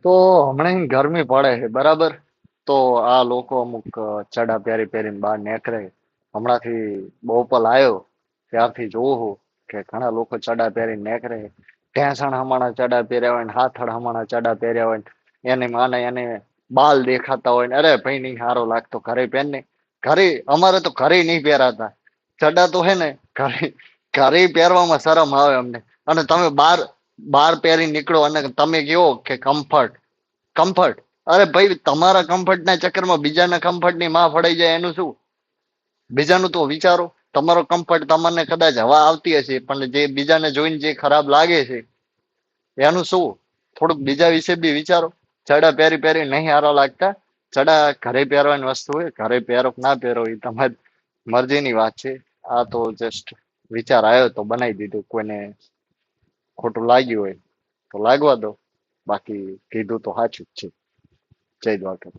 તો હમણાં ગરમી પડે છે બરાબર. તો આ લોકો અમુક ચડા પહેરી પહેરીને બહાર નીકળે. હમણાંથી બહુપલ આવ્યો ત્યારથી જોઉં છું કે ઘણા લોકો ચડા પહેરીને નીકળે. ઢેંસણ હમણાં ચડા પહેર્યા હોય ને હાથડ હમણાં ચડા પહેર્યા હોય ને એને માને એને બાલ દેખાતા હોય ને અરે ભાઈ નહીં સારો લાગતો ઘરે પહેર ને. ઘરે અમારે તો ઘરે નહીં પહેરાતા ચડા તો હે ને ઘરે ઘરે પહેરવામાં શરમ આવે અમને. અને તમે બાર બાર પહેરી નીકળો અને તમે કહો કે કમ્ફર્ટ કમ્ફર્ટ. અરે ભાઈ તમારા કમ્ફર્ટ ના ચક્કરમાં બીજાના કમ્ફર્ટ ની માં ફડાઈ જાય એનું શું? બીજાનું તો વિચારો. તમારો કમ્ફર્ટ તમને કદાચ હવા આવતી હશે પણ જે બીજાને જોઈને જે ખરાબ લાગે છે એનું શું? થોડુંક બીજા વિશે બી વિચારો. ચડા પહેરી પહેરી નહીં હારા લાગતા. ચડા ઘરે પહેરવાની વસ્તુ હોય ઘરે પહેરો કે ના પહેરો એ તમારી મરજીની વાત છે. આ તો જસ્ટ વિચાર આવ્યો તો બનાવી દીધું. કોઈને ખોટું લાગ્યું હોય તો લાગવા દો. બાકી કીધું તો સાચું જ છે. જય દ્વારકા.